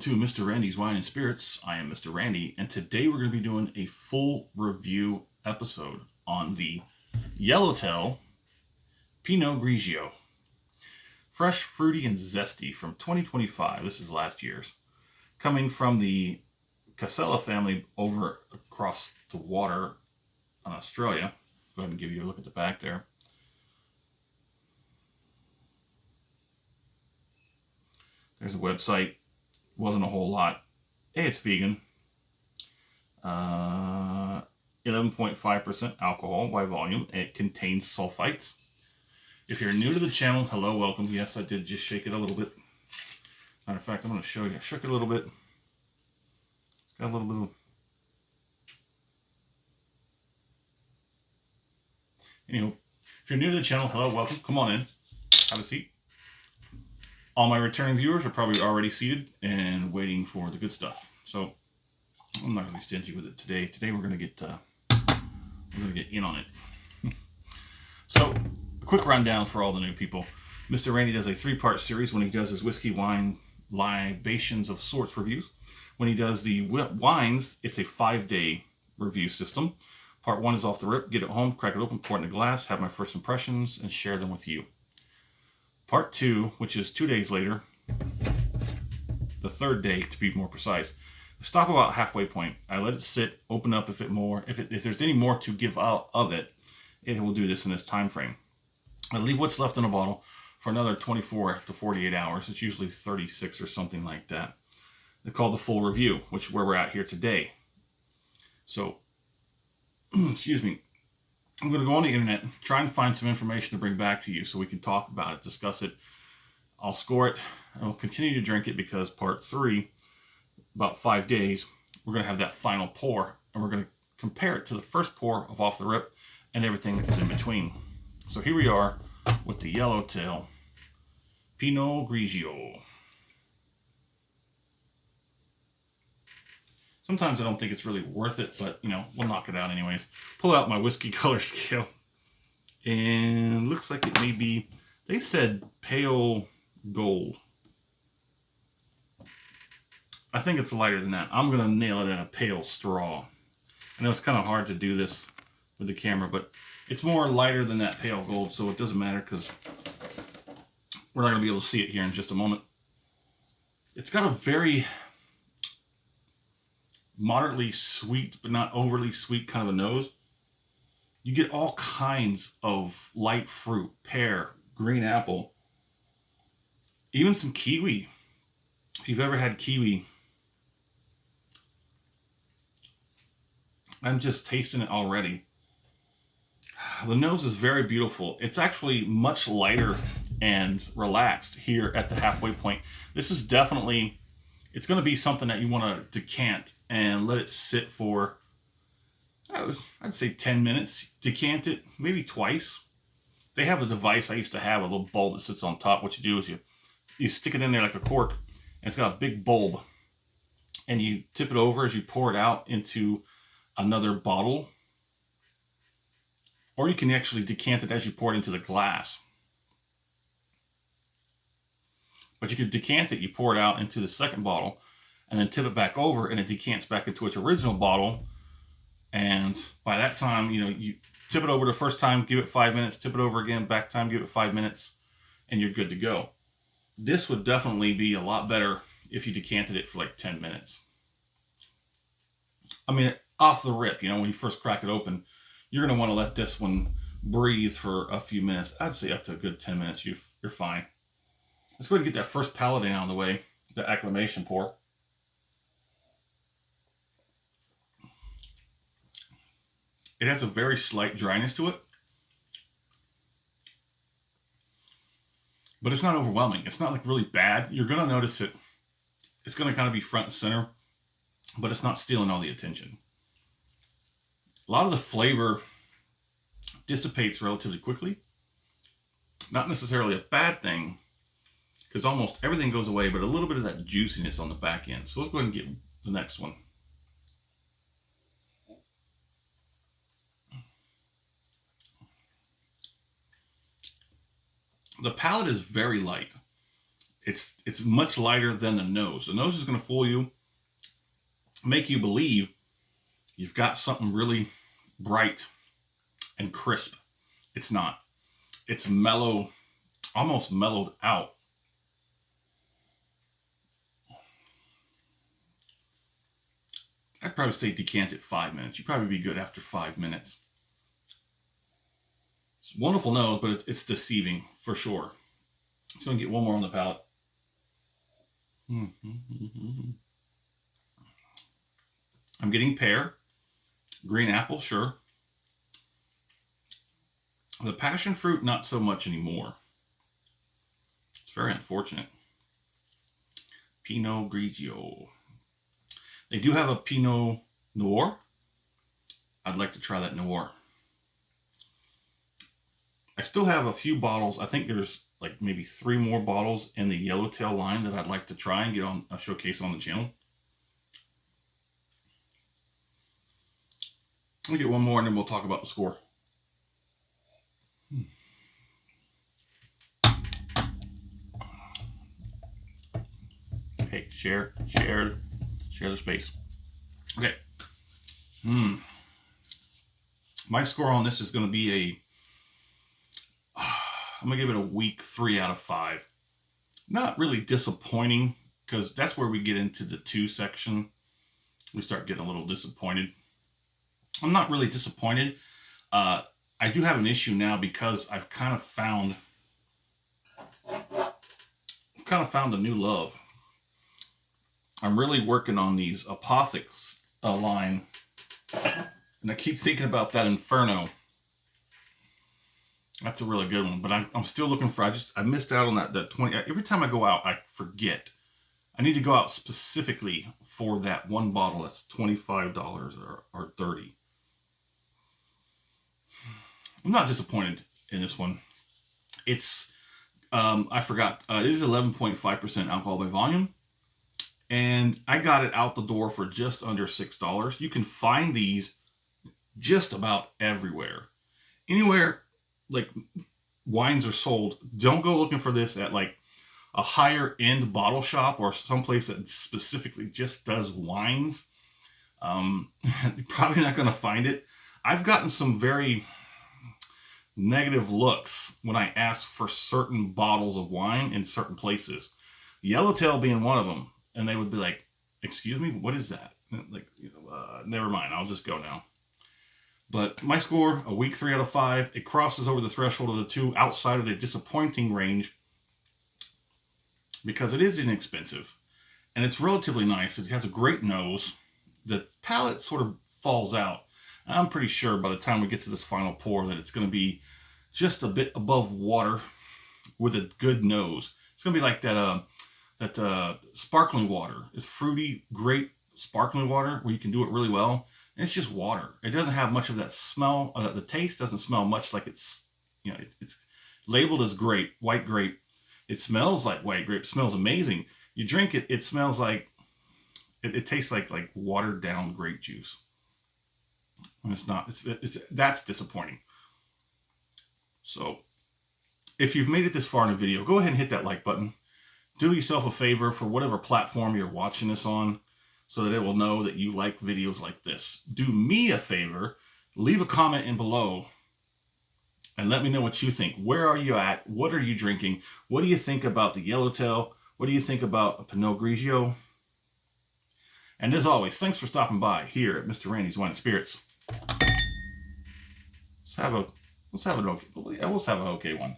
to Mr. Randy's Wine and Spirits. I am Mr. Randy, and today we're going to be doing a full review episode on the Yellowtail Pinot Grigio. Fresh, fruity, and zesty from 2025. This is last year's. Coming from the Casella family over across the water in Australia. Go ahead and give you a look at the back there. There's a website. Wasn't a whole lot. Hey, it's vegan. 11.5% alcohol by volume. It contains sulfites. If you're new to the channel, hello, welcome. Yes, I did just shake it a little bit. Matter of fact, I'm going to show you. I shook it a little bit. It's got a little bit of... Anyway, if you're new to the channel, hello, welcome. Come on in. Have a seat. All my returning viewers are probably already seated and waiting for the good stuff. So I'm not going to be stingy with it today. Today we're going to get in on it. So a quick rundown for all the new people. Mr. Randy does a 3-part series when he does his whiskey, wine, libations of sorts reviews. When he does the wines, it's a 5-day review system. Part 1 is off the rip, get it home, crack it open, pour it in a glass, have my first impressions, and share them with you. Part 2, which is 2 days later, the 3rd day to be more precise, I stop about halfway point. I let it sit, open up if there's any more to give out of it, it will do this in this time frame. I leave what's left in a bottle for another 24 to 48 hours. It's usually 36 or something like that. They're called the full review, which is where we're at here today. So, excuse me. I'm going to go on the internet, try and find some information to bring back to you so we can talk about it, discuss it. I'll score it. I'll continue to drink it because part 3, about 5 days, we're going to have that final pour and we're going to compare it to the first pour of off the rip and everything that was in between. So here we are with the Yellowtail Pinot Grigio. Sometimes I don't think it's really worth it, but, you know, we'll knock it out anyways. Pull out my whiskey color scale. And looks like it may be, they said pale gold. I think it's lighter than that. I'm going to nail it at a pale straw. I know it's kind of hard to do this with the camera, but it's more lighter than that pale gold, so it doesn't matter because we're not going to be able to see it here in just a moment. It's got a very moderately sweet, but not overly sweet kind of a nose. You get all kinds of light fruit, pear, green apple, even some kiwi. If you've ever had kiwi, I'm just tasting it already. The nose is very beautiful. It's actually much lighter and relaxed here at the halfway point. This is definitely, it's going to be something that you want to decant and let it sit for, I'd say 10 minutes. Decant it maybe twice. They have a device I used to have, a little bulb that sits on top. What you do is you stick it in there like a cork, and it's got a big bulb. And you tip it over as you pour it out into another bottle. Or you can actually decant it as you pour it into the glass. But you could decant it, you pour it out into the second bottle, and then tip it back over, and it decants back into its original bottle. And by that time, you know, you tip it over the first time, give it 5 minutes, tip it over again, back time, give it 5 minutes, and you're good to go. This would definitely be a lot better if you decanted it for like 10 minutes. I mean, off the rip, you know, when you first crack it open, you're going to want to let this one breathe for a few minutes. I'd say up to a good 10 minutes, you're fine. Let's go ahead and get that first palate out of the way, the acclimation pour. It has a very slight dryness to it, but it's not overwhelming. It's not like really bad. You're going to notice it. It's going to kind of be front and center, but it's not stealing all the attention. A lot of the flavor dissipates relatively quickly. Not necessarily a bad thing, because almost everything goes away, but a little bit of that juiciness on the back end. So let's go ahead and get the next one. The palate is very light. It's much lighter than the nose. The nose is going to fool you, make you believe you've got something really bright and crisp. It's not. It's mellow, almost mellowed out. I'd probably say decant it 5 minutes. You'd probably be good after 5 minutes. It's a wonderful nose, but it's deceiving for sure. It's going to get one more on the palate. I'm getting pear, green apple, sure. The passion fruit, not so much anymore. It's very unfortunate. Pinot Grigio. They do have a Pinot Noir. I'd like to try that Noir. I still have a few bottles. I think there's like maybe 3 more bottles in the Yellowtail line that I'd like to try and get on a showcase on the channel. I'll get one more and then we'll talk about the score. Hey, share the space. Okay. My score on this is going to be I'm going to give it a weak 3 out of 5. Not really disappointing, because that's where we get into the 2 section. We start getting a little disappointed. I'm not really disappointed. I do have an issue now because I've kind of found a new love. I'm really working on these Apothec line, and I keep thinking about that Inferno. That's a really good one, but I'm still looking for. I missed out on that 20. Every time I go out, I forget. I need to go out specifically for that one bottle. That's $25 or $30. I'm not disappointed in this one. It's I forgot. It is 11.5% alcohol by volume, and I got it out the door for just under $6. You can find these just about everywhere. Anywhere like wines are sold, don't go looking for this at like a higher end bottle shop or someplace that specifically just does wines. You're probably not going to find it. I've gotten some very negative looks when I ask for certain bottles of wine in certain places. Yellowtail being one of them, and they would be like, "Excuse me, what is that?" Like, never mind, I'll just go now. But my score, a weak 3 out of 5. It crosses over the threshold of the 2 outside of the disappointing range because it is inexpensive and it's relatively nice. It has a great nose. The palate sort of falls out. I'm pretty sure by the time we get to this final pour that it's going to be just a bit above water with a good nose. It's going to be like that sparkling water. It's fruity, great sparkling water where you can do it really well. And it's just water. It doesn't have much of that smell. The taste doesn't smell much like it's, it's labeled as grape, white grape. It smells like white grape. It smells amazing. You drink it, it smells like, it tastes like watered down grape juice. And it's not, that's disappointing. So if you've made it this far in the video, go ahead and hit that like button. Do yourself a favor for whatever platform you're watching this on, so that it will know that you like videos like this. Do me a favor, leave a comment in below and let me know what you think. Where are you at? What are you drinking? What do you think about the Yellowtail? What do you think about a Pinot Grigio? And as always, thanks for stopping by here at Mr. Randy's Wine and Spirits. Let's have an okay one.